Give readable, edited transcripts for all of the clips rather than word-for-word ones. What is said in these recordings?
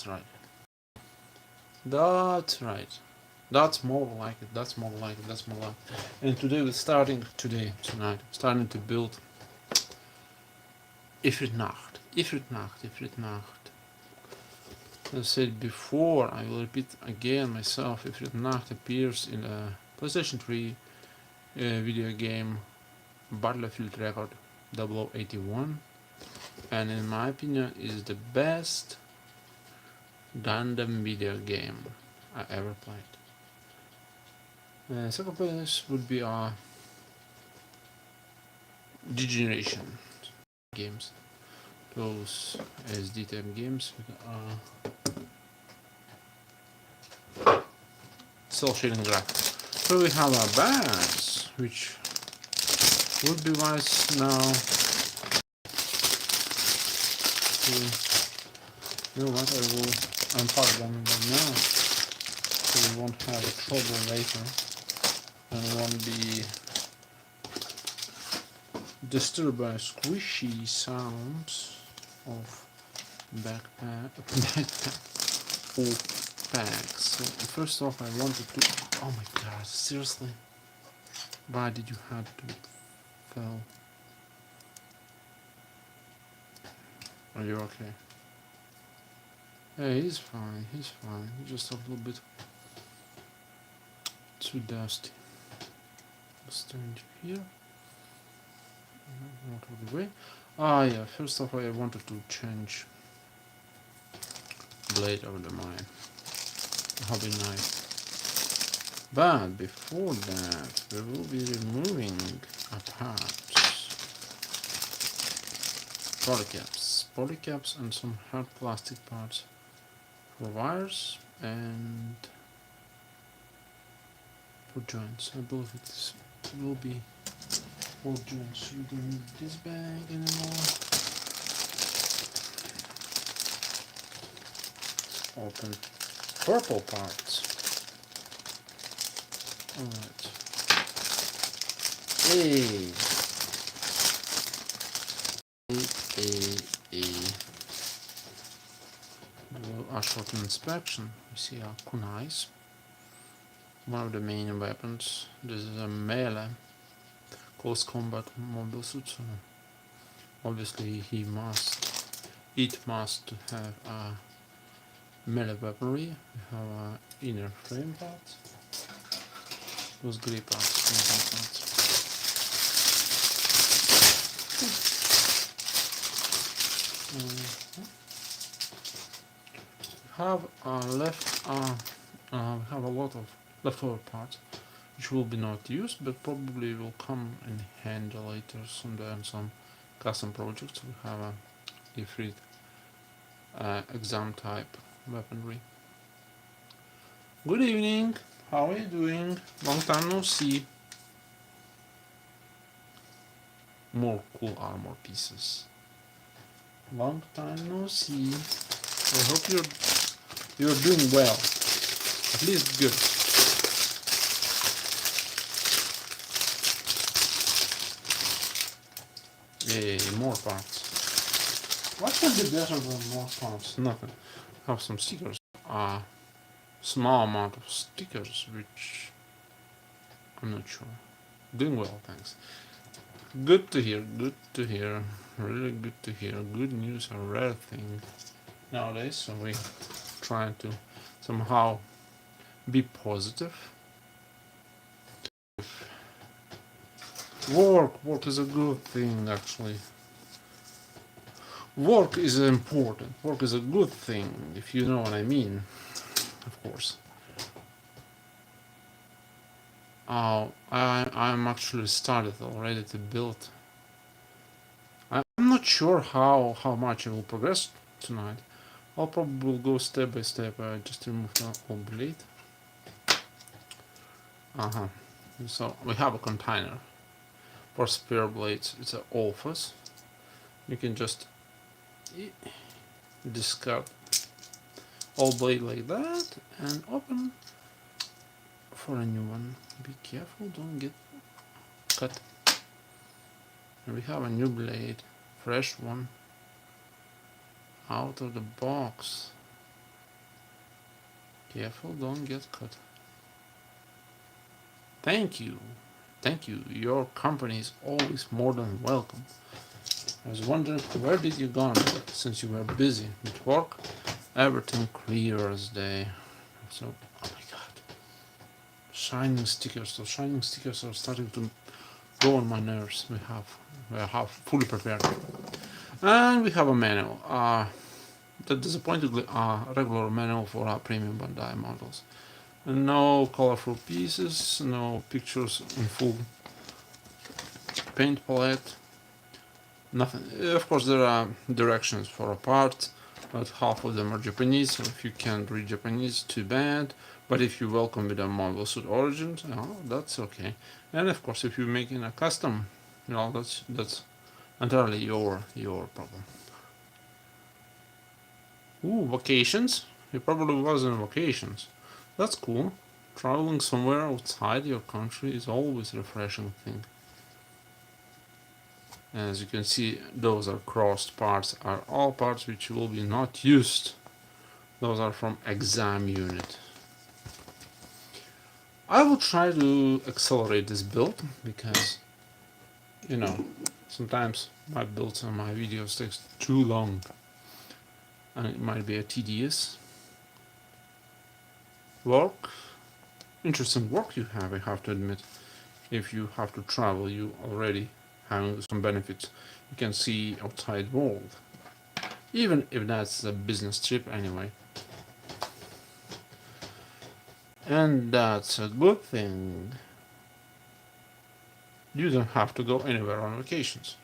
That's right. That's right. That's more like it. That's more like it. That's more like it. And today we're starting tonight, starting to build Efreet Nacht. Efreet Nacht. Efreet Nacht. As I said before, I will repeat again myself. Efreet Nacht appears in a PlayStation 3 video game Battlefield Record 0081, and in my opinion is the best Gundam video game I ever played. Second place would be Degeneration games. Those SD type games with cell shading graphics. So we have our bags, which would be wise now to, you know what, I will unpack them right now so we won't have a trouble later and won't be disturbed by squishy sounds of backpack or bags. So first off, I wanted to. Oh my god! Seriously, why did you have to fail? Are you okay? Hey, he's fine. He's fine. He's just a little bit too dusty. Let's turn here. Not all the way. Ah, yeah. First off, I wanted to change blade over the mine. Hobby knife. But before that, we will be removing parts, polycaps, and some hard plastic parts for wires and for joints. I believe it will be for joints. You don't need this bag anymore. Open purple parts. Alright. A. A short inspection. We see our kunais. One of the main weapons. This is a melee close combat mobile suit. So obviously it must have a melee weaponry. We have a inner frame parts. Those grey parts, have have a lot of leftover parts which will be not used but probably will come in handy later someday on some custom projects. We have a Efreet exam type weaponry. Good evening, how are you doing? Long time no see. More cool armor pieces. Long time no see. I hope you're doing well. At least good. Yay, more parts. What could be better than more parts? Nothing. Have some stickers. Small amount of stickers, which I'm not sure. Doing well, thanks. Good to hear, good to hear. Really good to hear. Good news, a rare thing nowadays, so we try to somehow be positive. Work is a good thing, actually. Work is important. Work is a good thing, if you know what I mean, of course. I'm actually started already to build. I'm not sure how much I will progress tonight. I'll probably go step by step. I just remove the whole blade. So we have a container for spare blades. It's an office. You can just discard all blade like that and open for a new one. Be careful, don't get cut. And we have a new blade, fresh one, out of the box. Careful, don't get caught. Thank you. Thank you. Your company is always more than welcome. I was wondering where did you gone since you were busy with work? Everything clear as day. So, oh my god. Shining stickers. So shining stickers are starting to go on my nerves. We have fully prepared. And we have a manual. The disappointingly regular manual for our premium Bandai models. And no colorful pieces, no pictures in full paint palette, nothing. Of course, there are directions for a part, but half of them are Japanese, so if you can't read Japanese, too bad. But if you welcome with a Marvel Suit Origins, oh, that's okay. And of course, if you're making a custom, that's entirely your problem. Ooh, vacations? He probably was on vacations. That's cool. Traveling somewhere outside your country is always a refreshing thing. As you can see, those are crossed parts, are all parts which will be not used. Those are from exam unit. I will try to accelerate this build because, you know, sometimes my builds and my videos takes too long and it might be a tedious work. Interesting work you have, I have to admit. If you have to travel, you already have some benefits. You can see outside world, even if that's a business trip anyway. And that's a good thing. You don't have to go anywhere on vacations.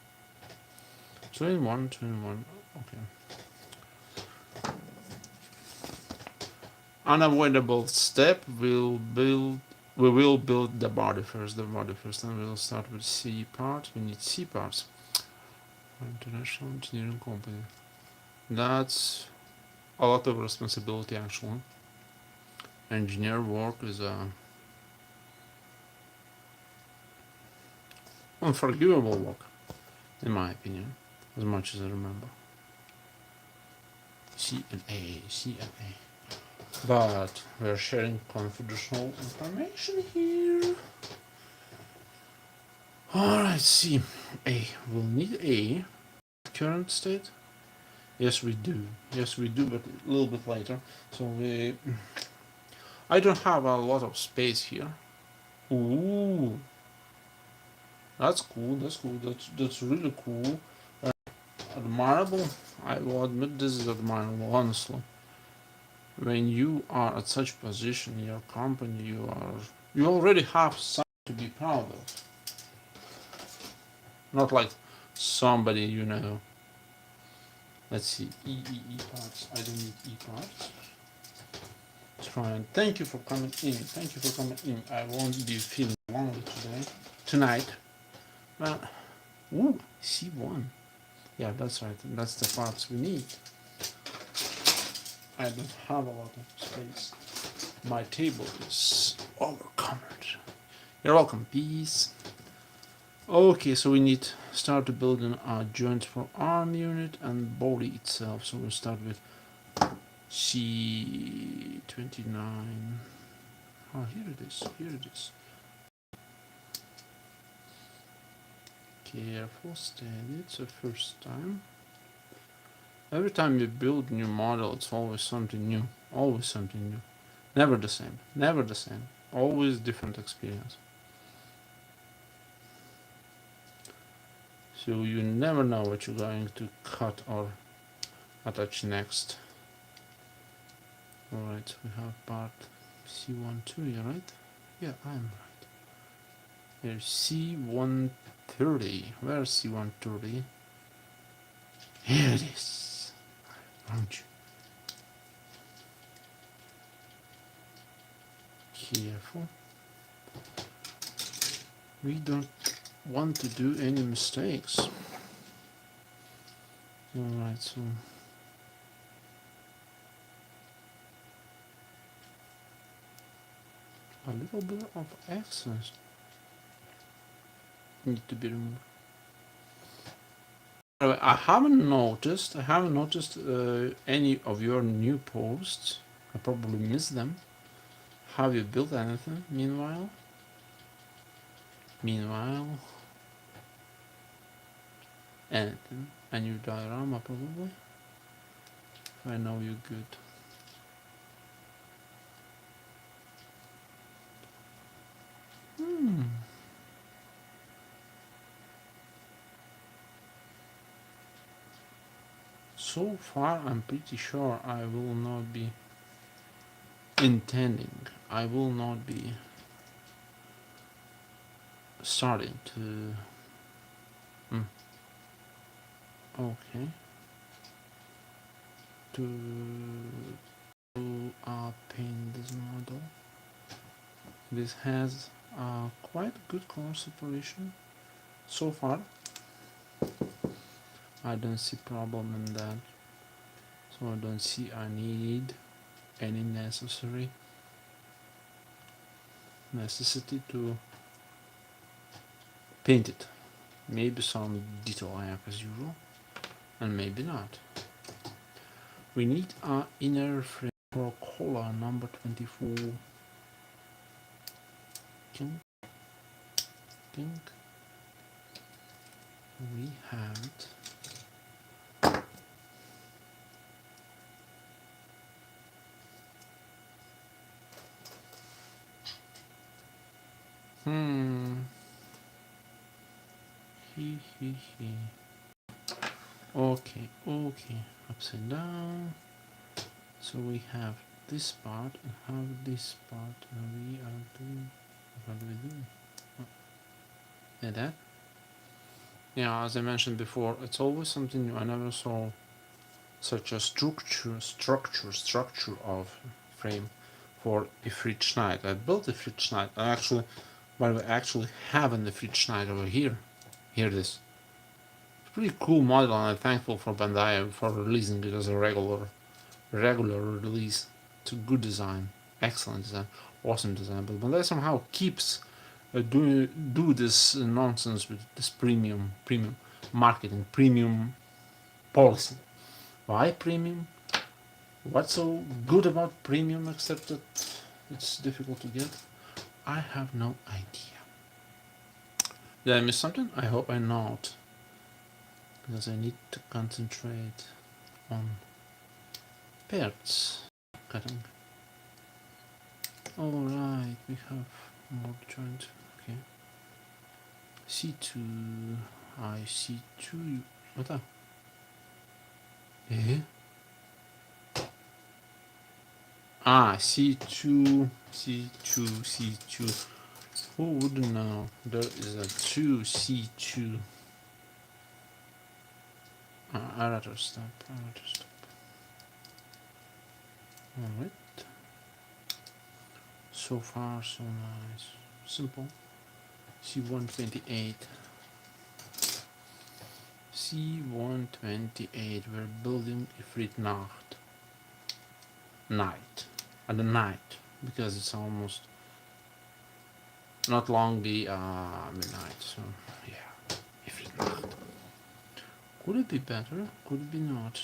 21, 21, okay. Unavoidable step, we will build the body first, and we'll start with C part. We need C parts. International engineering company. That's a lot of responsibility actually. Engineer work is unforgivable work, in my opinion, as much as I remember. C and A. But we're sharing confidential information here. Alright, C. A. We'll need A. Current state? Yes, we do. Yes, we do, but a little bit later. So I don't have a lot of space here. Ooh. That's cool, that's really cool. Admirable. I will admit this is admirable, honestly. When you are at such position in your company, you already have something to be proud of. Not like somebody you know. Let's see, E parts. I don't need E parts. Try and thank you for coming in. Thank you for coming in. I won't be feeling lonely tonight. Well, ooh, C1. Yeah, that's right. That's the parts we need. I don't have a lot of space. My table is overcovered. You're welcome. Peace. Okay, so we need start to building our joints for arm unit and body itself. So we'll start with C29. Oh, here it is. Careful, steady. It's the first time. Every time you build a new model, it's always something new. Never the same. Always different experience. So you never know what you're going to cut or attach next. Alright, we have part C12, yeah, right? Yeah, I'm right. Here's C130. Where's C130? Here it is. Aren't you? Careful. We don't want to do any mistakes. Alright, so a little bit of excess need to be removed. I haven't noticed any of your new posts I probably missed them. Have you built anything meanwhile? Anything? A new diorama probably? If I know you good. So far I'm pretty sure I will not be intending. I will not be starting to... Okay. To paint this model. This has quite good color separation. So far, I don't see problem in that. So I don't see I need any necessity to paint it. Maybe some detail I have as usual, and maybe not. We need our inner frame for color number 24. Think we have it. He. Okay. Upside down. So we have this part and have this part, and we are doing. What do we do? Oh. Like that. Yeah, as I mentioned before, it's always something new. I never saw such a structure of frame for Efreet Nacht. I built Efreet Nacht. I actually, by the way, actually have an Efreet Nacht over here. Here it is. Pretty cool model, and I'm thankful for Bandai for releasing it as a regular release. It's a good design, excellent design, awesome design. But Bandai somehow keeps do this nonsense with this premium marketing, premium policy. Why premium? What's so good about premium except that it's difficult to get? I have no idea. Did I miss something? I hope I'm not. Because I need to concentrate on parts cutting. Alright, we have more joint. Okay. C2. I C2. What the? Eh? Ah, C2. Who wouldn't know? There is a 2C2. Arator stop. Alright. So far, so nice. Simple. C128. C128. We're building Efreet Nacht. At the night. Because it's almost not long be midnight. So, yeah. Efreet Nacht. Could it be better? Could it be not?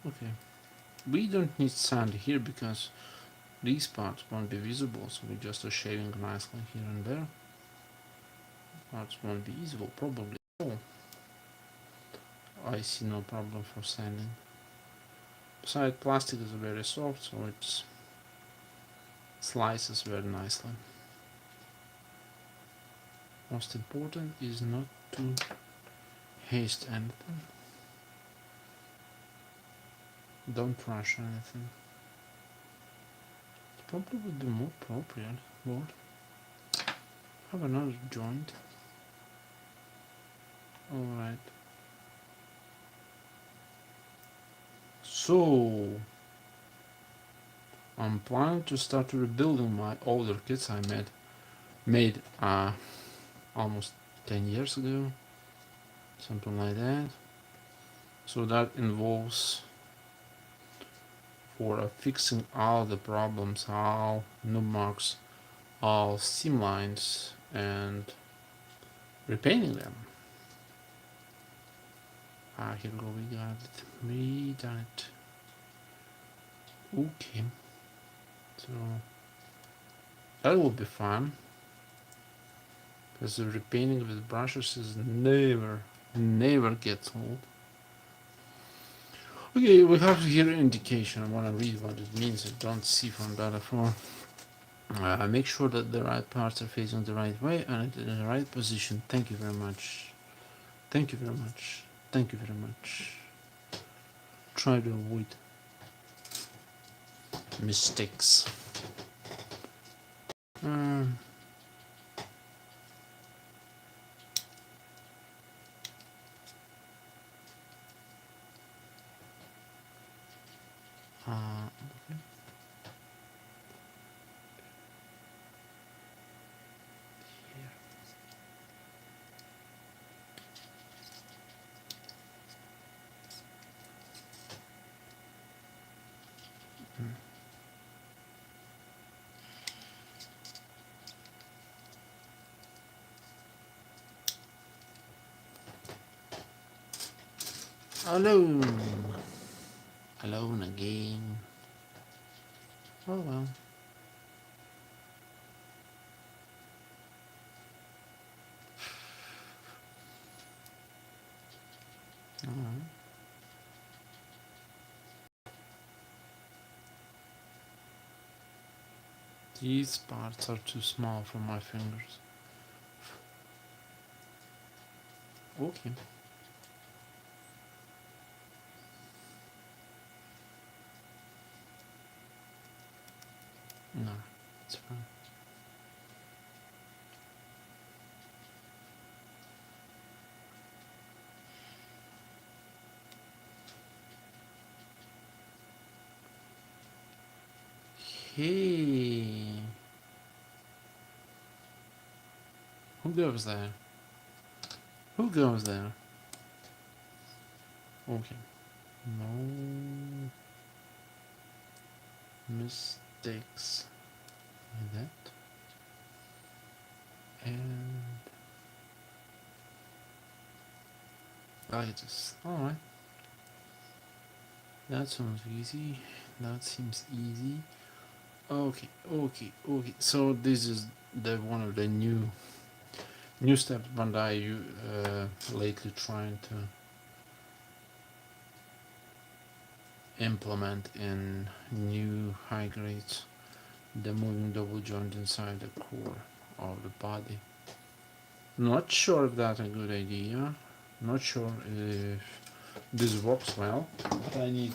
Okay. We don't need sand here because these parts won't be visible, so we just are shaving nicely here and there. Parts won't be visible, probably. Oh, I see no problem for sanding. Besides, plastic is very soft, so it slices very nicely. Most important is not to haste anything. Don't rush anything. It probably would be more appropriate, Lord. Have another joint. Alright. So, I'm planning to start rebuilding my older kits I made almost 10 years ago, something like that. So that involves for fixing all the problems, all noob marks, all seam lines, and repainting them. Here we go, we done it. Okay, so that will be fun, because the repainting with brushes is never gets old. Okay, we have here indication. I want to read what it means. I don't see from data 4. Make sure that the right parts are facing the right way and in the right position. Thank you very much. Thank you very much. Thank you very much. Try to avoid mistakes. Um, okay. Alone. Alone again. Oh well. Alright. These parts are too small for my fingers. Okay. No, it's fine. Hey, who goes there? Who goes there? Okay. No mistakes in that. And like this. Alright. That sounds easy. That seems easy. Okay. So this is the one of the new steps Bandai you lately trying to implement in new high grades. The moving double joint inside the core of the body. Not sure if that's a good idea. Not sure if this works well. But I need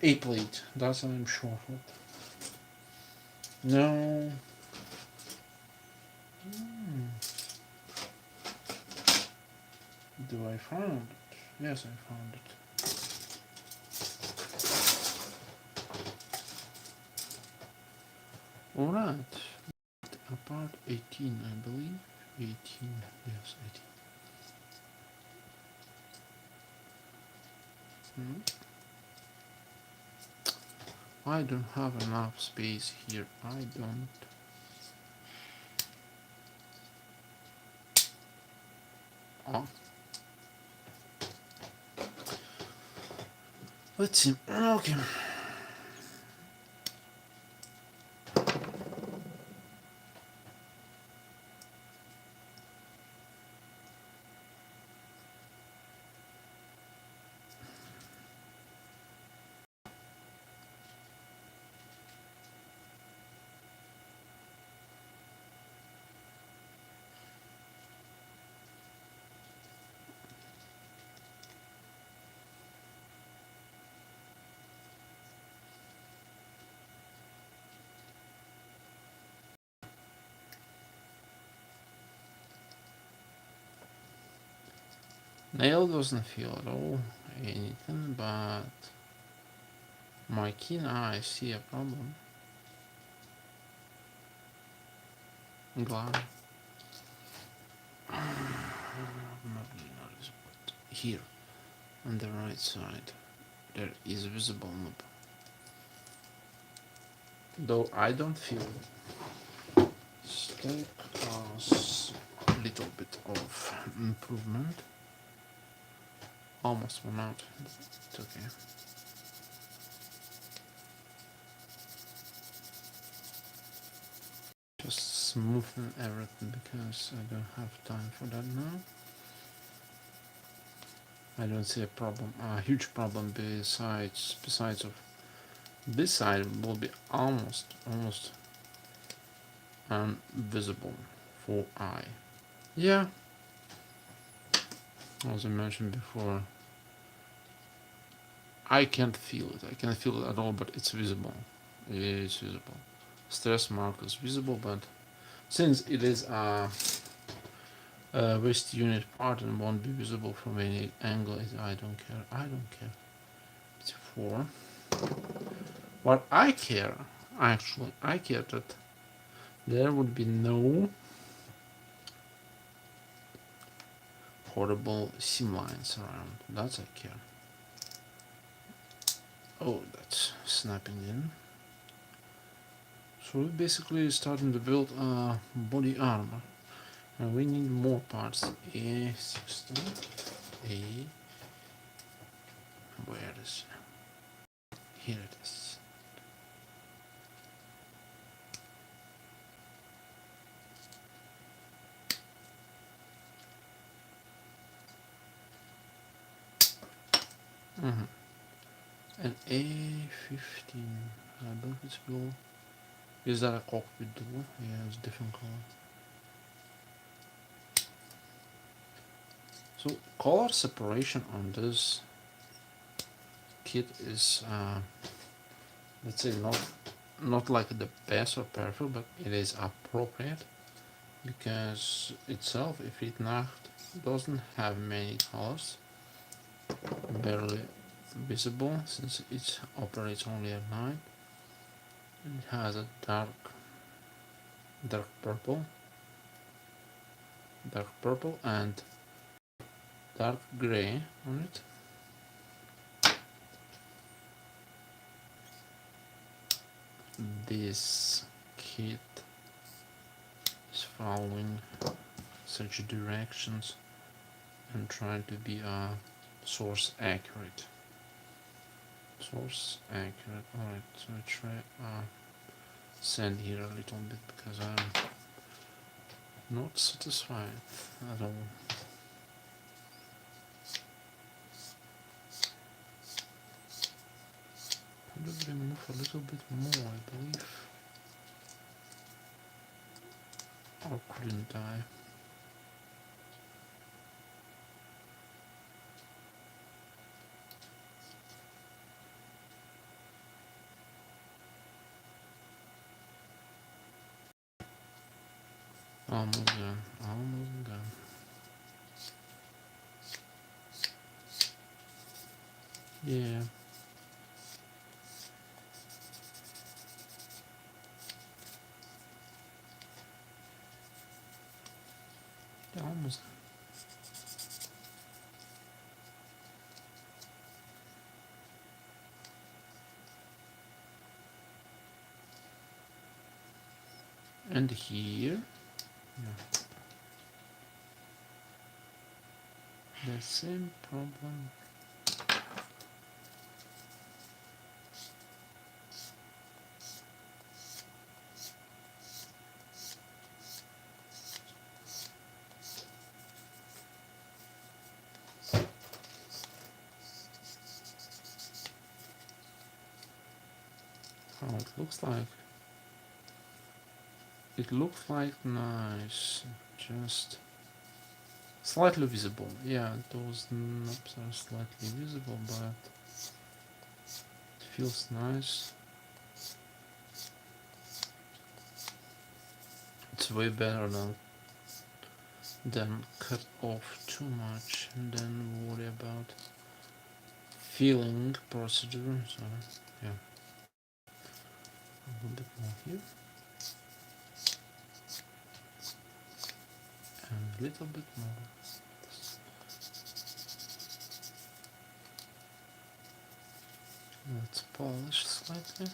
a plate. That's what I'm sure of. No. Hmm. Do I found it? Yes, I found it. Alright. About 18, I believe. 18. Yes, 18. Hmm. I don't have enough space here. I don't. Oh. Let's see. Okay. Nail doesn't feel at all anything, but my keen eye see a problem. I'm glad. Not really notice, but here on the right side there is visible nub. Though I don't feel it. Still a little bit of improvement. Almost went out. It's okay. Just smoothing everything because I don't have time for that now. I don't see a problem, a huge problem besides of this side will be almost invisible for eye. Yeah, as I mentioned before, I can't feel it. I can't feel it at all, but it's visible. It's visible. Stress mark is visible, but since it is a waist unit part and won't be visible from any angle, I don't care. I don't care. It's 4. What I care, actually, I care that there would be no horrible seam lines around. That's I care. Oh, that's snapping in. So we're basically starting to build body armor. And we need more parts. A16. A. Where is it? Here it is. An A15. I believe it's blue. Is that a cockpit door? Yeah, it's different color. So color separation on this kit is, let's say, not like the best or perfect, but it is appropriate because itself, Efreet Nacht doesn't have many colors, barely visible since it operates only at night. It has a dark purple, and dark gray on it. This kit is following such directions and trying to be source accurate. Alright, so I try sand here a little bit because I'm not satisfied at all. Probably move a little bit more, I believe. Or couldn't I? Almost done. Yeah. Almost. And here. Yeah. The same problem. How it looks like. It looks like nice. Just slightly visible. Yeah, those knobs are slightly visible, but it feels nice. It's way better than cut off too much and then worry about filling procedure. So yeah, a little bit more here and a little bit more. Let's polish slightly,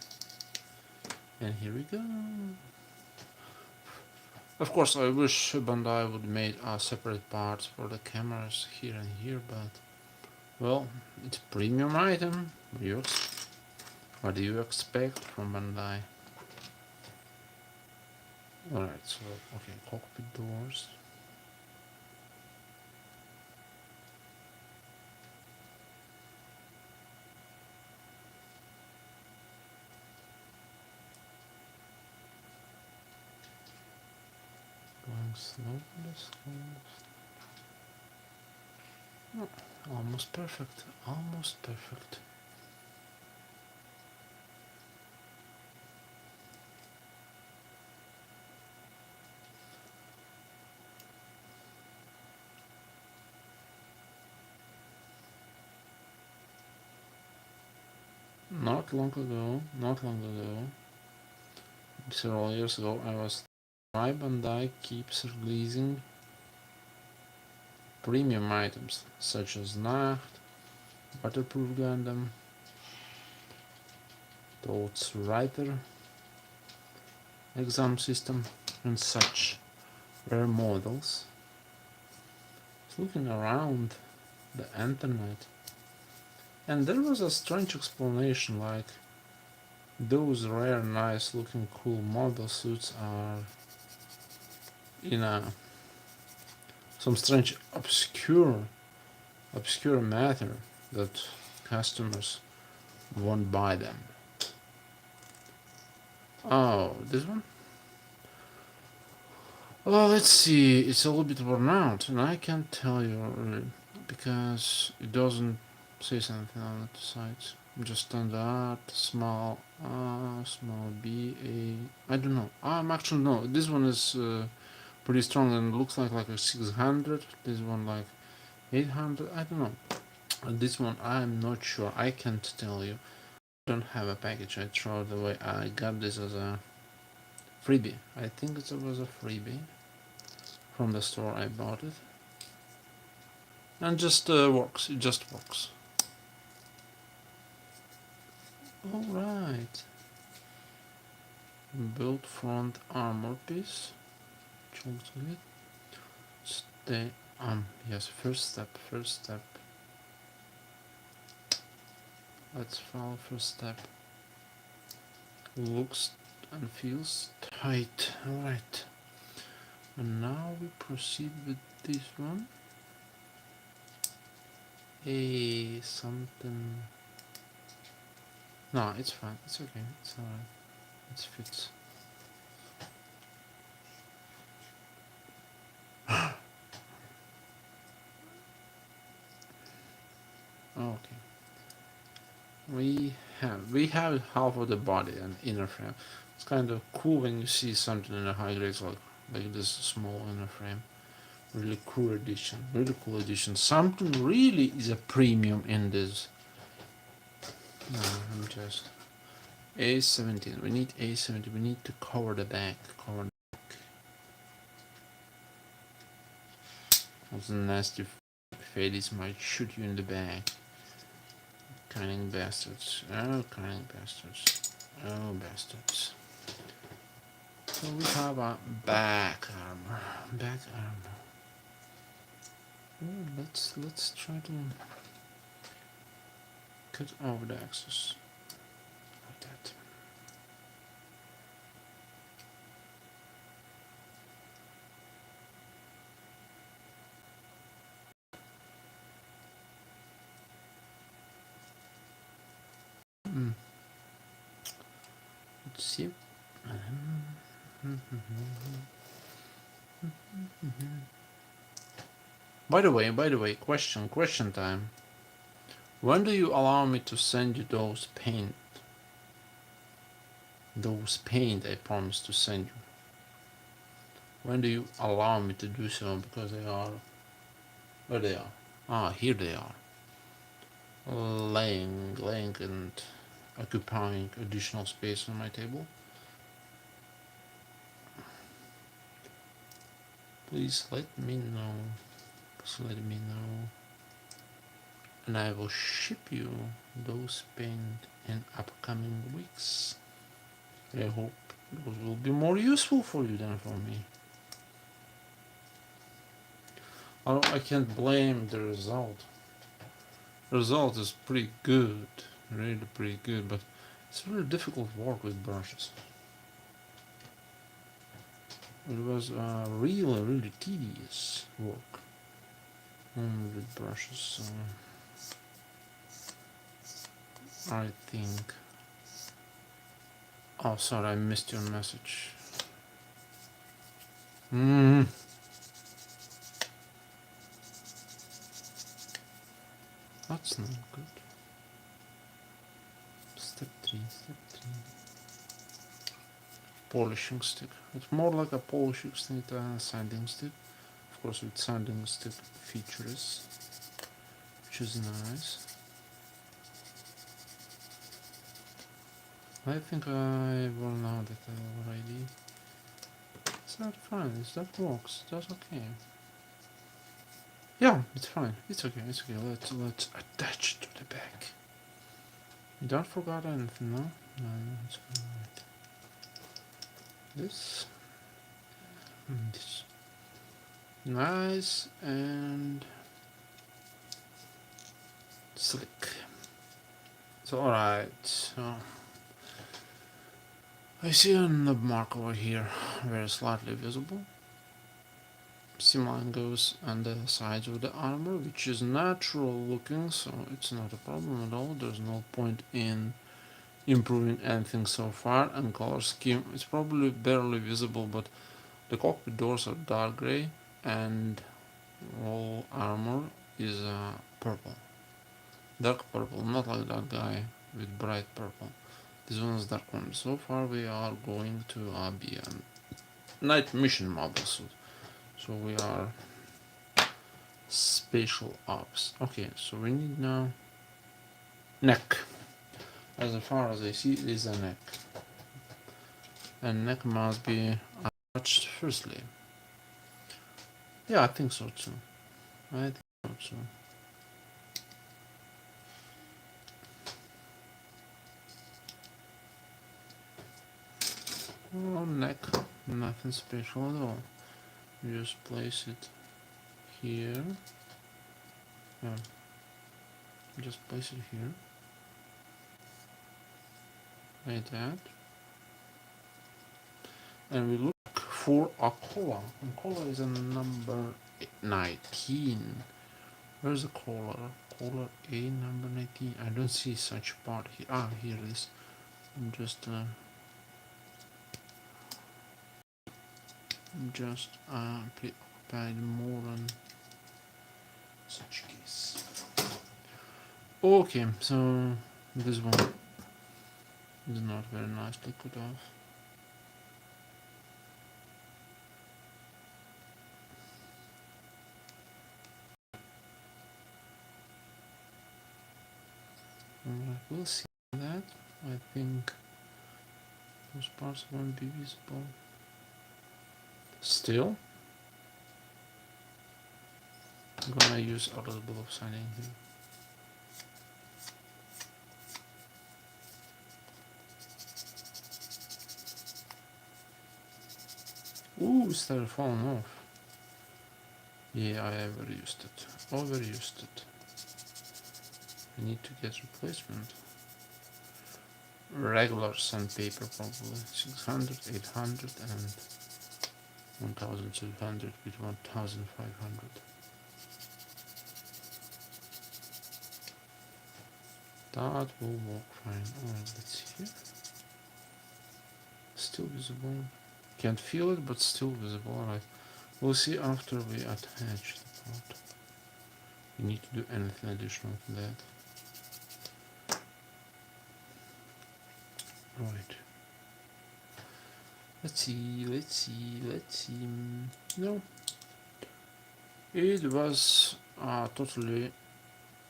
and here we go. Of course, I wish Bandai would make separate parts for the cameras here and here, but well, it's a premium item. What do you expect from Bandai? Alright, so, okay, cockpit doors. Going slowly, slowly. Oh, almost perfect, almost perfect. Not long ago, several years ago, I was Bandai keeps releasing premium items such as Nacht, Waterproof Gundam, Toad's Writer, Exam System, and such rare models. Looking around the internet, and there was a strange explanation like those rare, nice looking, cool model suits are in a some strange obscure matter that customers won't buy them. Oh, this one? Well, let's see. It's a little bit worn out, and I can't tell you really because it doesn't say something on the side. Just standard, small B, A. I don't know. I'm actually no. This one is pretty strong and looks like a 600. This one like 800. I don't know. This one I'm not sure. I can't tell you. I don't have a package. I throw it away. I got this as a freebie. I think it was a freebie from the store I bought it. And just works. It just works. Alright. Build front armor piece. Chocolate. Stay yes, first step. Let's follow first step. Looks and feels tight. Alright. And now we proceed with this one. Something. No, it's fine. It's okay. It's alright. It fits. Okay. We have half of the body and inner frame. It's kind of cool when you see something in a high grade like this small inner frame. Really cool edition. Really cool edition. Something really is a premium in this. No, I'm just A17. We need A17. We need to cover the back. Cover the back. Those nasty fadis might shoot you in the back. Cunning bastards. Oh, cunning bastards. Oh, bastards. So we have a back armor. Oh, let's try to cut off the axis like that. Let's see. By the way, question time. When do you allow me to send you those paint? Those paint I promised to send you. When do you allow me to do so? Because they are. Where they are? Ah, here they are. Laying and occupying additional space on my table. Please let me know. And I will ship you those paint in upcoming weeks. I hope those will be more useful for you than for me. Although I can't blame the result. The result is pretty good, really pretty good, but it's really difficult work with brushes. it was really tedious work only with brushes, so I think. Oh, sorry, I missed your message. That's not good. Step 3. Polishing stick. It's more like a polishing stick than a sanding stick. Of course, with sanding stick features, which is nice. I think I run out of it already. Is that fine? That works? That's okay. Yeah, it's fine. It's okay. Let's attach it to the back. You don't forget anything, no? No, it's alright. This. And this. Nice and slick. So alright, so I see a nub mark over here, very slightly visible. Same line goes on the sides of the armor, which is natural looking, so it's not a problem at all. There's no point in improving anything so far. And color scheme, it's probably barely visible, but the cockpit doors are dark gray and all armor is purple. Dark purple, not like that guy with bright purple. This one is dark one. So far we are going to be a night mission model suit. So we are spatial ops. Okay, so we need now neck. As far as I see, it is a neck. And neck must be attached firstly. Yeah, I think so too. I think so too. Well, neck, nothing special at all. You just place it here. Yeah. Just place it here. Like that. And we look for a collar. And collar is a number 19. Where's the collar? Collar A number 19. I don't see such part here. Ah, here it is. I'm just preoccupied more on such case. Okay, so this one is not very nicely cut off. Alright, we'll see that. I think those parts won't be visible. Still, I'm gonna use a little bit of sanding here. Ooh, it started falling off. Yeah, I overused it. Overused it. I need to get replacement. Regular sandpaper probably. 600, 800 and 1200 with 1500. That will work fine. Alright, let's see here. Still visible. Can't feel it, but still visible. Alright. We'll see after we attach the part. We need to do anything additional to that. Right. Let's see. No. It was totally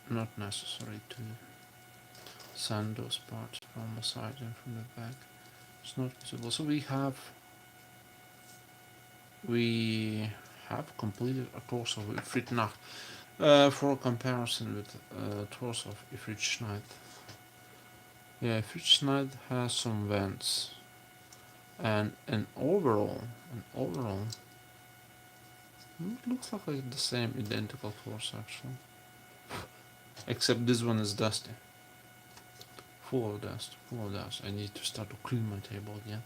not necessary to sand those parts from the side and from the back. It's not visible. So we have completed a course of Efreet Nacht. For comparison with tours of Efreet Night. Yeah, Efreet Night has some vents, and overall, it looks like the same identical course actually, except this one is dusty, full of dust. I need to start to clean my table again.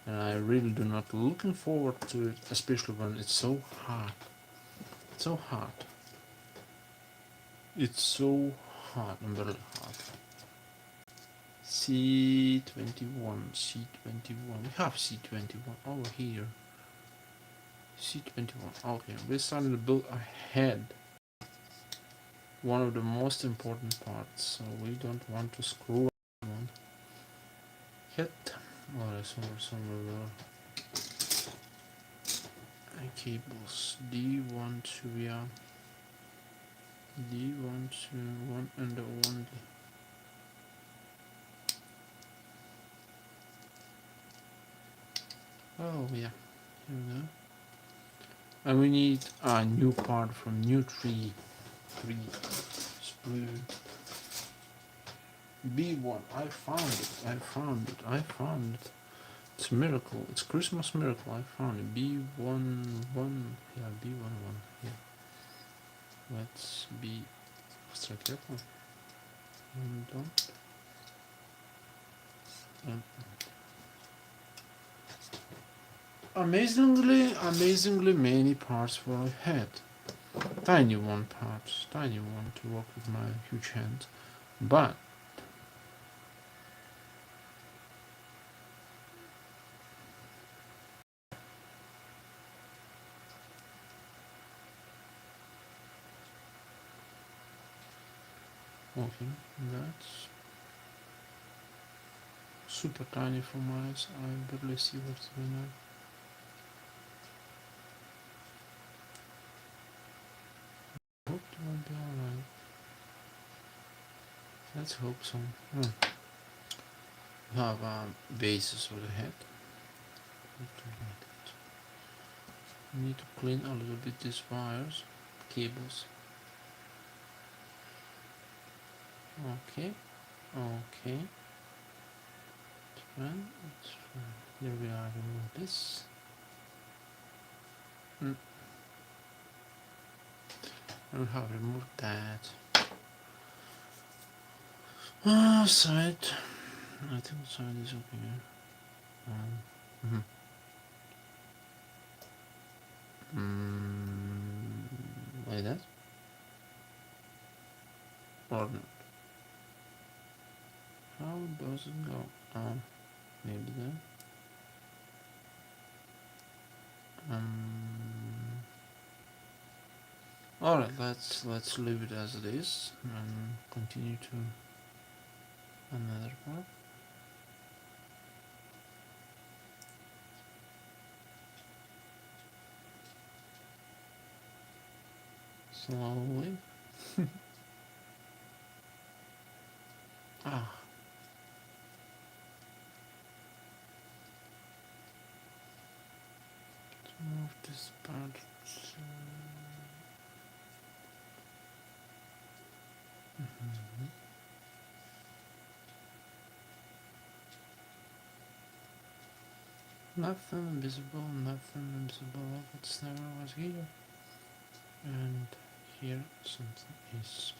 and I really do not looking forward to it, especially when it's so hot. It's so hot. It's so hot and very hot. C21, C21. We have C21 over here. C21. Okay, we're starting to build ahead. One of the most important parts, so we don't want to screw up one. Hit. Alright, somewhere. Cables. D1 to yeah. D1 to 1 and the 1. Oh yeah, here we go. And we need a new part from new tree. Sprue. B1. I found it. It's a miracle. It's Christmas miracle. I found it. B11. Yeah, B11. Yeah. Let's be extra careful. Don't. Amazingly many parts were ahead. Tiny one to work with my huge hand. But okay, that's super tiny for my eyes. I barely see what's going on. Hope it will be alright. Let's hope so. We have bases for the head. We need to clean a little bit these wires, cables. Okay. It's fine. Here we are. Remove this. And we have removed that. Side. I think the side is okay. Like that? Or not? How does it go? Maybe that. Alright, let's leave it as it is and continue to another part. Slowly. Move this part. Nothing visible. What's never was here. And here something is.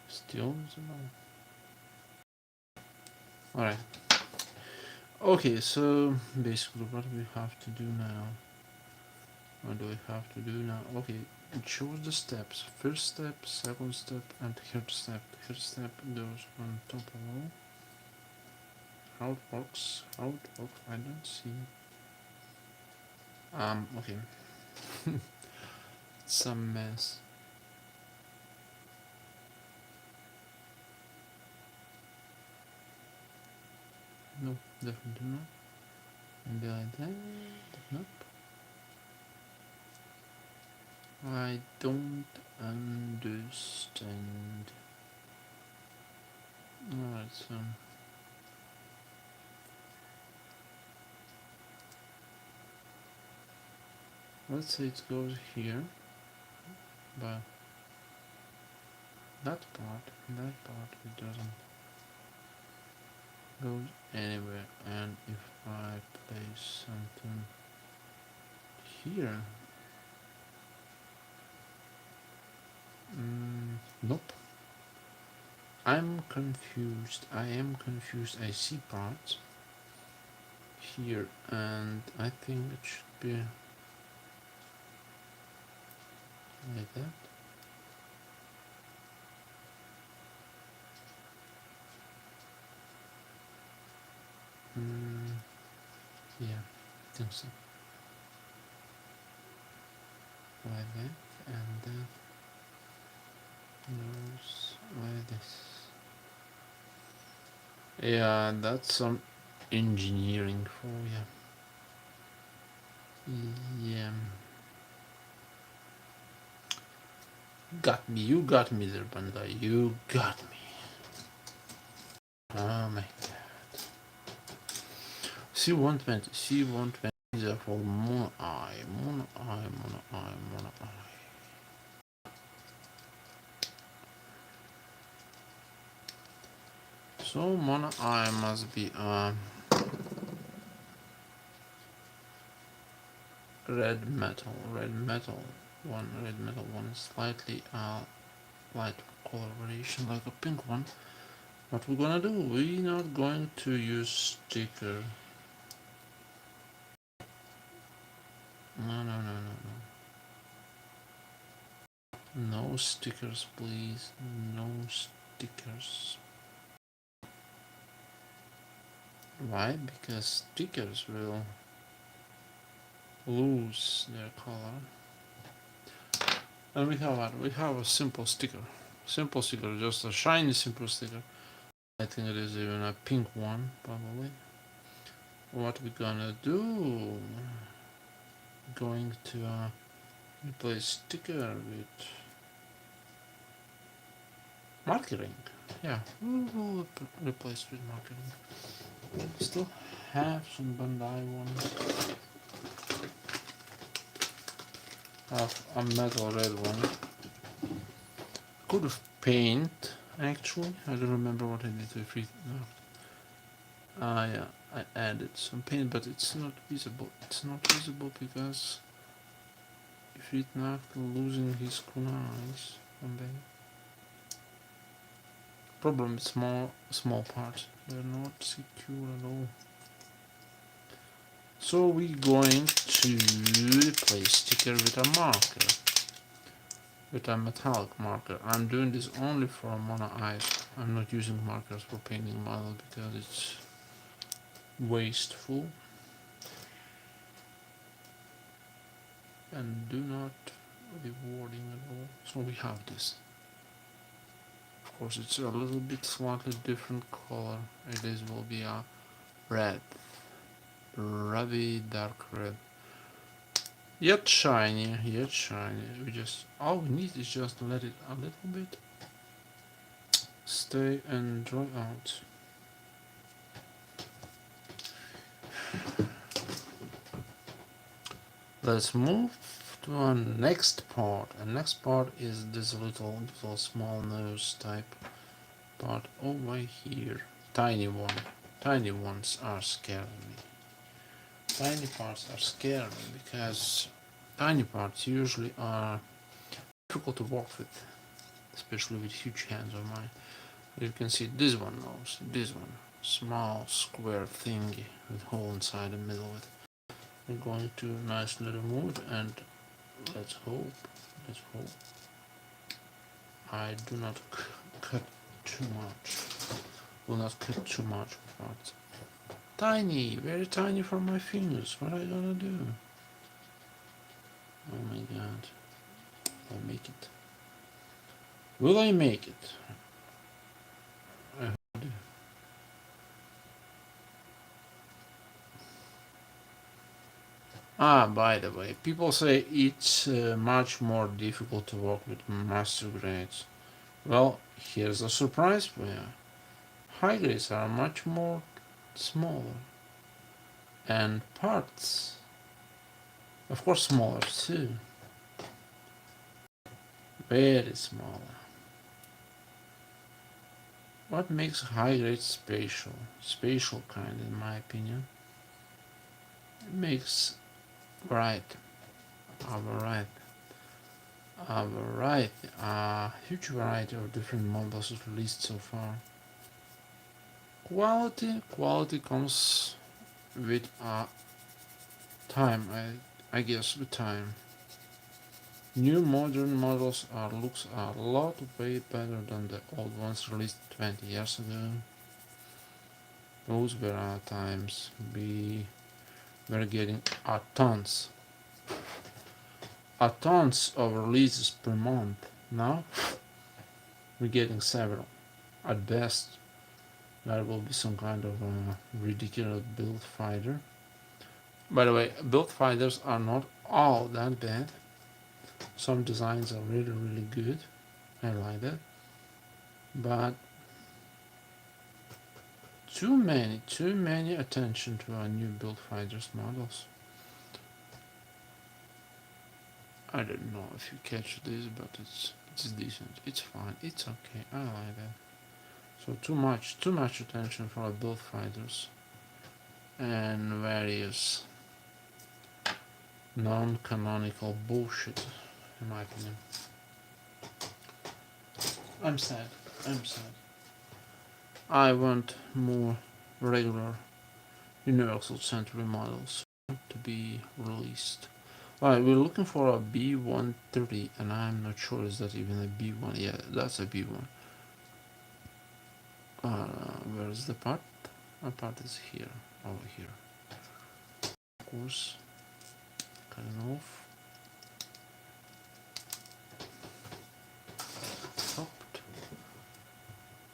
Still visible. Alright. Okay, so basically what we have to do now. What do we have to do now? Okay, it shows the steps. First step, second step, and third step. Third step goes on top of all. How it works, I don't see. Okay. It's a mess. No, definitely not. Maybe like that. Nope. I don't understand. Alright, so let's say it goes here, but that part it doesn't go anywhere. And if I place something here, Nope. I'm confused. I am confused. I see parts here, and I think it should be like that. Yeah, I think so. Like that, and then goes like this. Yeah, that's some engineering for you. Yeah. Got me, you got me there, Bandai. You got me. Oh my god. C120, C120 is for mono eye, mono eye, mono eye, mono eye. So mono eye must be red metal one is slightly light color variation like a pink one. What we're gonna do, we're not going to use sticker. No. No stickers, please. No stickers. Why? Because stickers will lose their color. And we have what? We have a simple sticker. Simple sticker, just a shiny simple sticker. I think it is even a pink one, probably. What we gonna do? Going to replace sticker with marketing. Yeah, we'll replace with marketing. Still have some Bandai ones. Have a metal red one. Could have paint actually. I don't remember what I did to Efreet. Yeah, I added some paint, but it's not visible. It's not visible because Efreet Nacht losing his kunais one day. Problem is small parts. They're not secure at all. So we're going to replace sticker with a marker. With a metallic marker. I'm doing this only for mono eyes. I'm not using markers for painting model because it's wasteful and do not rewarding at all. So we have this. Of course, it's a little bit slightly different color. It is will be a red, ruby dark red. Yet shiny, yet shiny. We just all we need is just let it a little bit stay and dry out. Let's move to our next part. And next part is this little small nose type part over here. Tiny one. Tiny ones are scaring me. Tiny parts are scaring me because tiny parts usually are difficult to work with, especially with huge hands of mine. You can see this one nose, this one. Small square thingy with hole inside the middle of it. We're going to a nice little mood and let's hope I do not cut too much. Will not cut too much parts. Tiny, very tiny for my fingers. What are I gonna do? Oh my god. I'll make it. Will I make it? I hope I do. By the way, people say it's much more difficult to work with master grades. Well, here's a surprise for you. High grades are much more smaller. And parts, of course, smaller too. Very smaller. What makes high grade spatial? Spatial kind, in my opinion. It makes variety. A variety. A variety, a huge variety of different models released so far. Quality comes with time, I guess, with time. New modern models looks a lot way better than the old ones released 20 years ago. Those were times we were getting tons of releases per month. Now we're getting several. At best, there will be some kind of ridiculous build fighter. By the way, build fighters are not all that bad. Some designs are really good. I like that. But too many attention to our new build fighters models. I don't know if you catch this, but it's decent. It's fine. It's okay. I like that. So too much attention for our build fighters and various non-canonical bullshit, in my opinion. I'm sad. I want more regular Universal Century models to be released. Alright, we're looking for a B130, and I'm not sure is that even a B1. Yeah, that's a B1. Where is the part? My part is here, over here. Of course, cutting off. Stopped.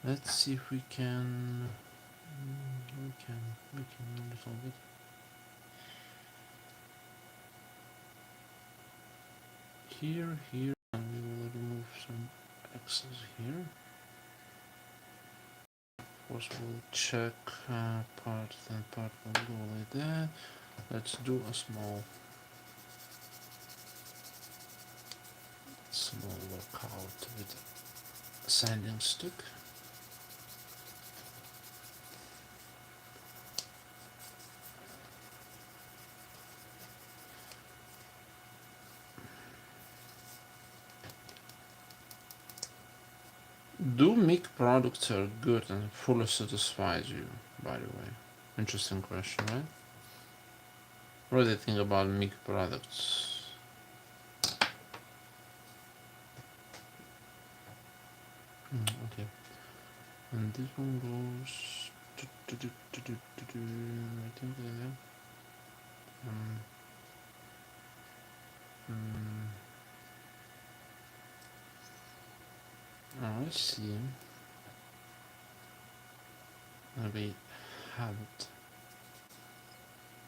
Let's see if we can. We can a little bit. Here, and we will remove some excess here. Of course, we'll check part, then part will go like that. Let's do a small workout with a sanding stick. Do MIG products are good and fully satisfies you, by the way? Interesting question, right? What do you think about MIG products? Okay. And this one goes I think like that. I see. We have it.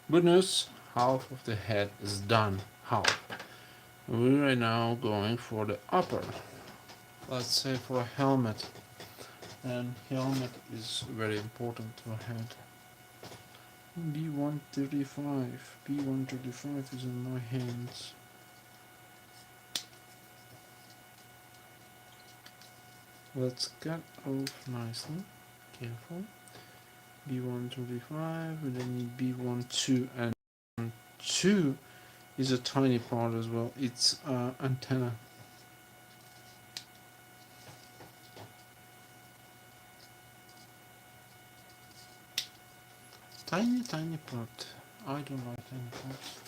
Good news, half of the head is done. Half. We are now going for the upper. Let's say for a helmet. And helmet is very important to a head. B135. B135 is in my hands. Let's cut off nicely. Careful. B135, we then need B12, and 2 is a tiny part as well. It's antenna. Tiny part. I don't like tiny parts.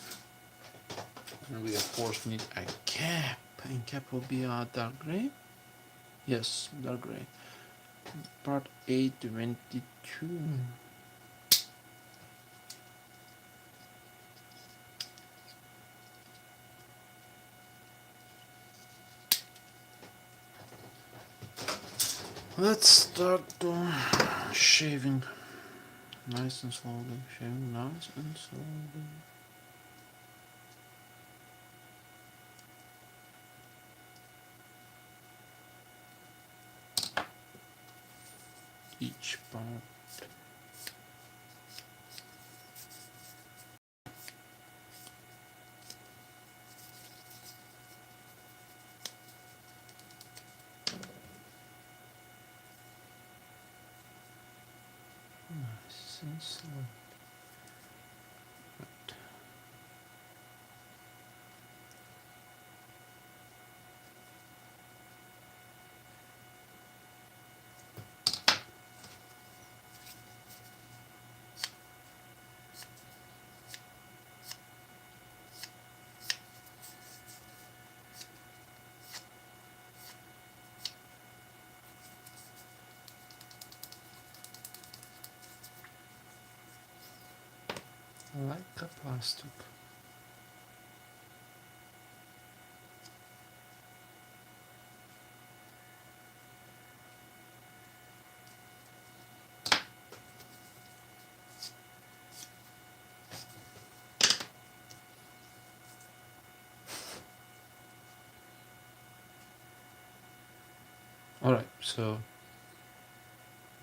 And we of course need a cap. And cap will be a dark gray. Yes, dark gray. Part A22. Let's start shaving. Nice and slowly. Shaving nice and slowly. Each part. Nice and slow. like a plastic. Alright, so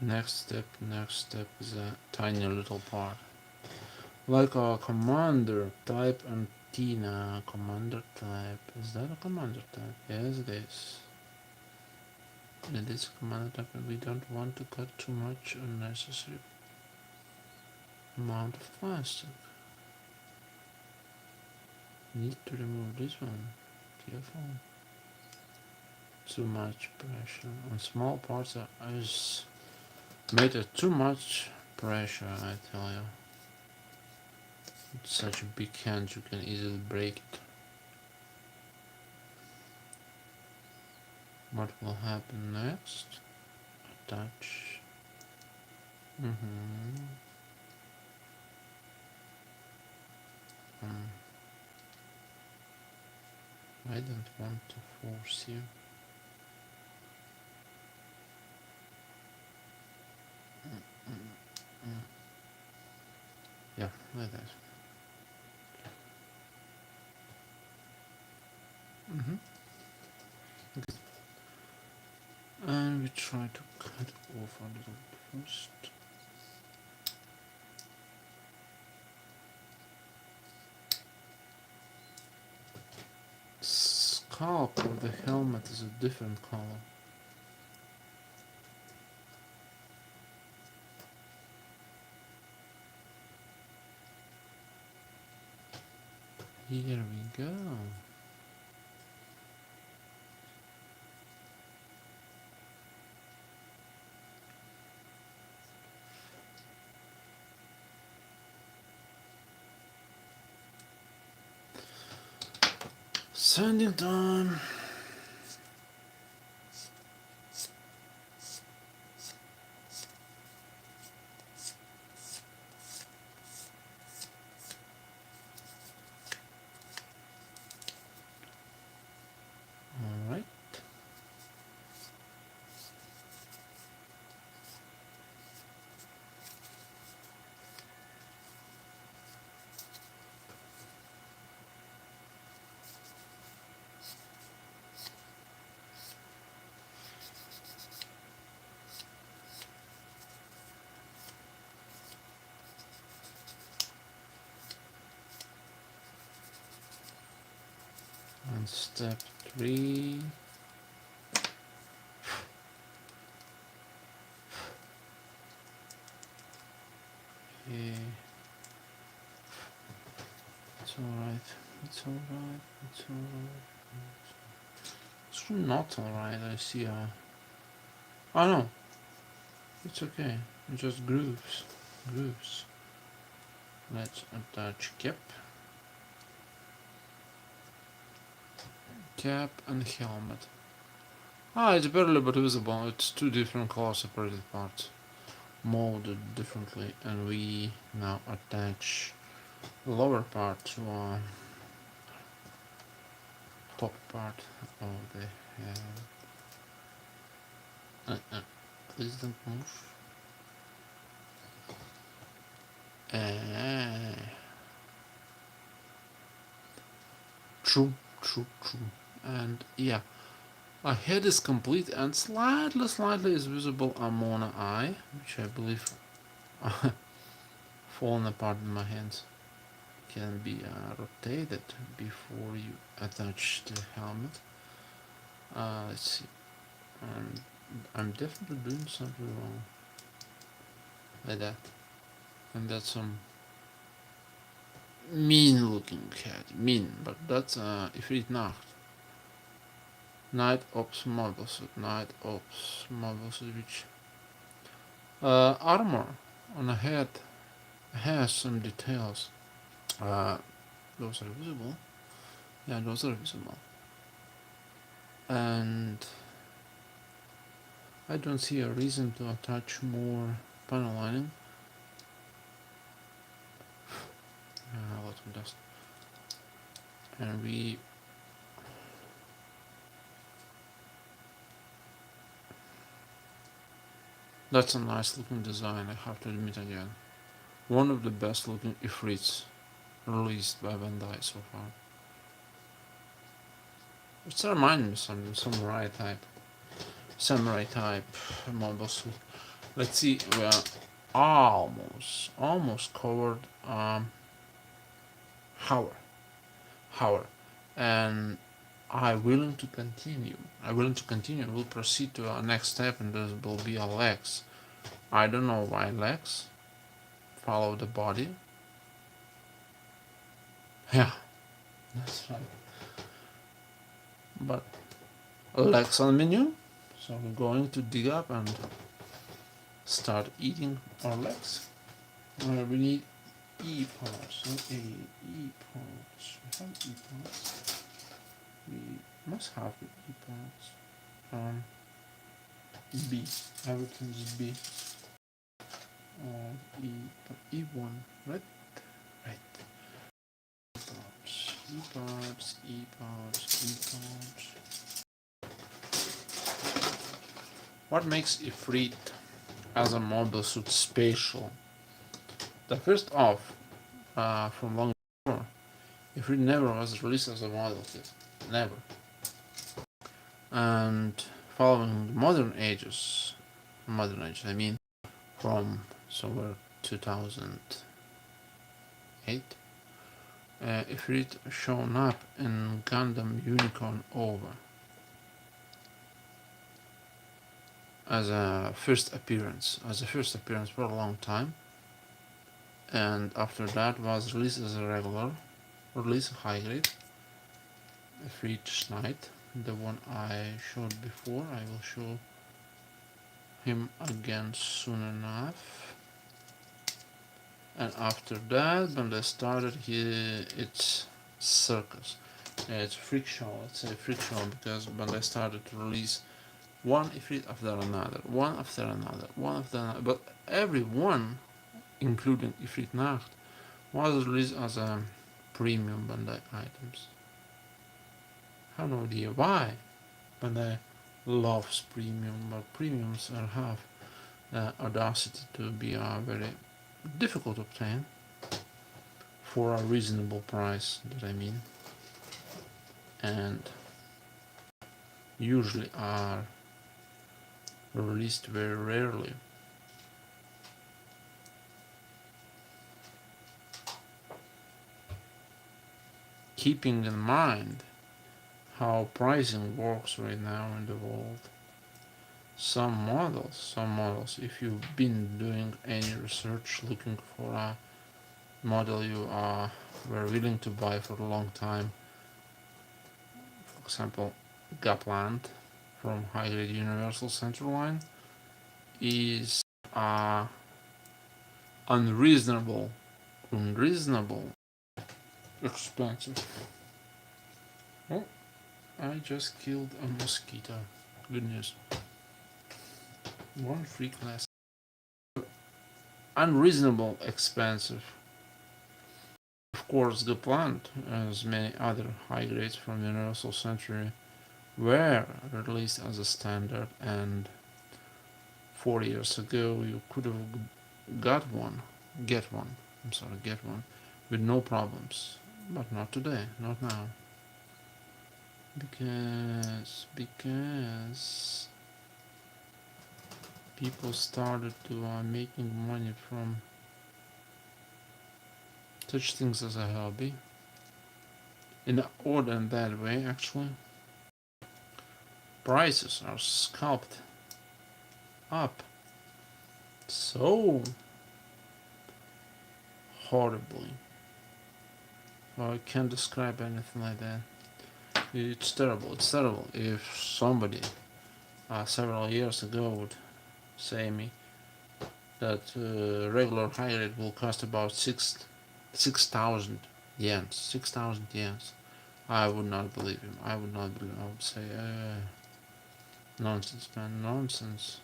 next step is a tiny little part. Like a commander type antenna. Commander type. Is that a commander type? Yes, it is. It is a commander type, and we don't want to cut too much unnecessary amount of plastic. Need to remove this one. Careful. Too much pressure on small parts is made of too much pressure, I tell you. It's such a big hand, you can easily break it. What will happen next? Attach. I don't want to force you. Yeah, like that. Okay. And we try to cut off a little bit first. Scalp of the helmet is a different color. Here we go. Sanding time. Alright. And step 3. Okay. It's alright. It's alright. It's alright. It's not alright. I see. Oh no. It's okay. It's just grooves. Grooves. Let's attach cap. Cap and helmet. Ah, it's barely but visible. It's two different color separated parts, molded differently, and we now attach the lower part to our top part of the head. Please don't move. True. And yeah, our head is complete and slightly is visible ammonia eye, which I believe falling apart in my hands. Can be rotated before you attach the helmet. Let's see. I'm definitely doing something wrong. Like that. And that's some mean looking head. Mean, but that's Efreet Nacht. Night Ops model suit. Night Ops model suit, which armor on the head has some details. Those are visible. Yeah, those are visible. And I don't see a reason to attach more panel lining. dust. And we that's a nice looking design, I have to admit again. One of the best looking Efreets released by Bandai so far. It reminds me of some samurai type mobile suit. Let's see, we are almost covered Hour, and I'm willing to continue. We'll proceed to our next step, and this will be a legs. I don't know why legs. Follow the body. Yeah, that's right. But legs on the menu. So we're going to dig up and start eating our legs. We need E parts, not A. E parts. We have E parts. We must have the E parts. B. Everything's B. E1, right? Right. E parts. What makes Efreet as a mobile suit special? The first off, from long before, Efreet never was released as a model kit. Never. And following the modern age, I mean, from somewhere 2008, Efreet shown up in Gundam Unicorn Over as a first appearance for a long time, and after that was released as a regular release, high grade Efreet Knight, the one I showed before. I will show him again soon enough. And after that, when they started here, it's circus. It's freak show. Let's say freak show, because when they started to release one Efreet after another, but every one, including Efreet Nacht, was released as a premium Bandai items. I have no idea why Bandai loves premium, but premiums have audacity to be very difficult to obtain for a reasonable price, that I mean, and usually are released very rarely. Keeping in mind how pricing works right now in the world, some models, if you've been doing any research looking for a model you were willing to buy for a long time, for example Gapland from High Grade Universal Central Line, is unreasonable expensive. Oh, I just killed a mosquito. Good news. One freak less. Unreasonable expensive. Of course, the plant, as many other high grades from Universal Century, were released as a standard, and 4 years ago you could have get one with no problems, but not today, not now, because people started to making money from such things as a hobby, in an odd and bad way actually. Prices are scalped up so horribly. Well, I can't describe anything like that. It's terrible. If somebody several years ago would say me that regular high rate will cost about 6,000 yens, I would not believe him. I would say, nonsense, man, nonsense.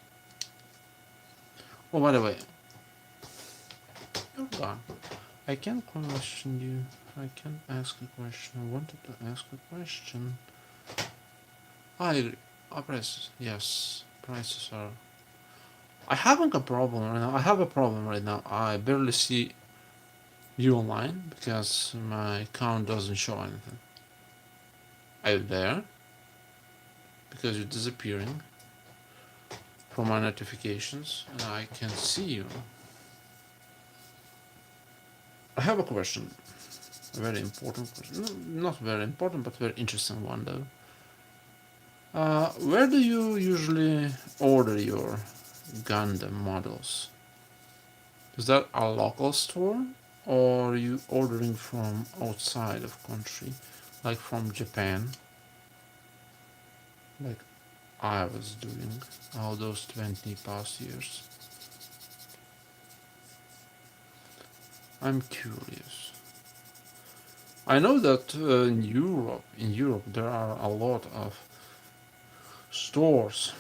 Oh, by the way, you're gone. I can question you. I can ask a question. I wanted to ask a question. I agree. Prices, yes. Prices are... I haven't a problem right now. I have a problem right now. I barely see you online because my account doesn't show anything. Are you there? Because you're disappearing from my notifications and I can see you. I have a question. A very important question. No, not very important, but very interesting one though. Where do you usually order your Gundam models? Is that a local store or are you ordering from outside of country, like from Japan, like I was doing all those 20 past years? I'm curious. I know that in Europe there are a lot of stores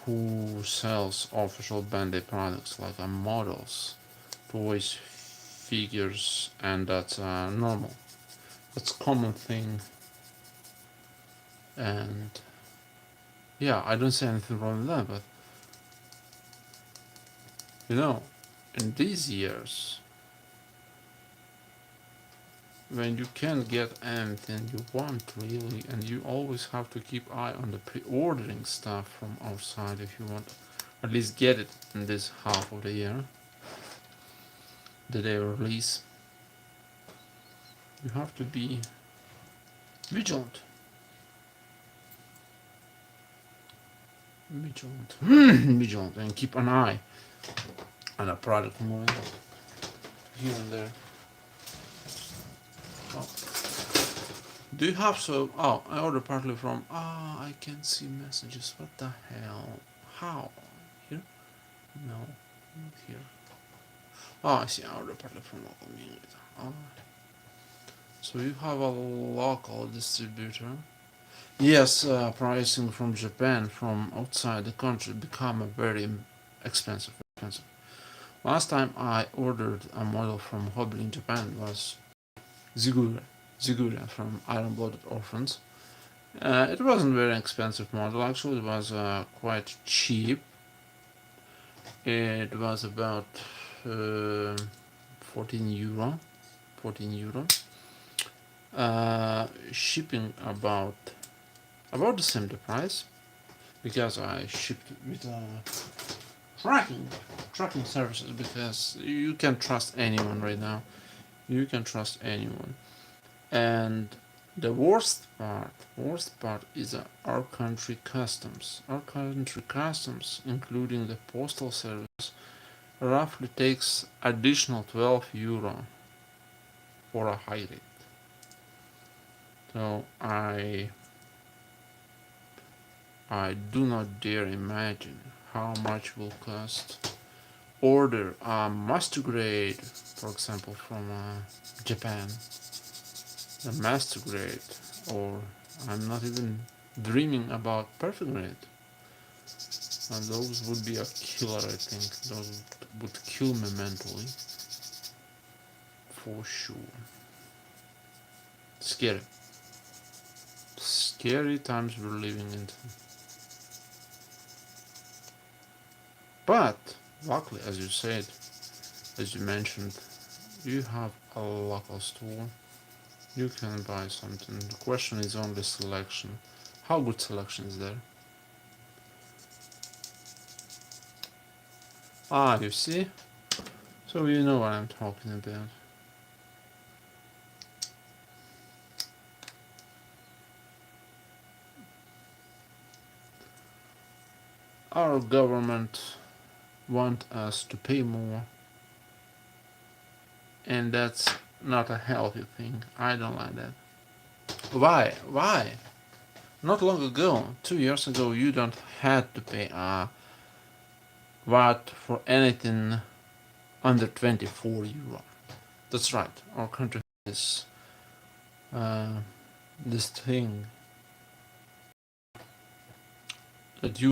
who sells official Bandai products like models, toys, figures, and that's normal. That's a common thing, and yeah, I don't see anything wrong with that. But you know, in these years, when you can't get anything you want really, and you always have to keep eye on the pre-ordering stuff from outside if you want at least get it in this half of the year, the day of release, you have to be vigilant. Vigilant, and keep an eye on a product moving here and there. Oh. Do you have so? Oh, I ordered partly from. I can see messages. What the hell? How? Here? No, not here. Oh, I see. I ordered partly from local media. Oh. So you have a local distributor. Yes, pricing from Japan, from outside the country, become a very expensive. Last time I ordered a model from Hobby in Japan was Zigura from Iron Blooded Orphans. It wasn't a very expensive model, actually. It was quite cheap. It was about 14 euro. 14 euro. Shipping about the same price, because I shipped with tracking services, because you can trust anyone right now. You can trust anyone. And the worst part is our country customs. Our country customs, including the postal service, roughly takes additional 12 euro for a high rate. So I do not dare imagine how much will cost order a master grade, for example, from Japan. The master grade, or I'm not even dreaming about perfect grade. And those would be a killer, I think. Those would kill me mentally. For sure. Scary. Scary times we're living in. But, luckily, as you said, as you mentioned, you have a local store. You can buy something. The question is only selection. How good selection is there? You see? So you know what I'm talking about. Our government want us to pay more, and that's not a healthy thing. I don't like that. Why? Not long ago, 2 years ago, you don't had to pay VAT for anything under 24 euro. That's right. Our country has this thing that you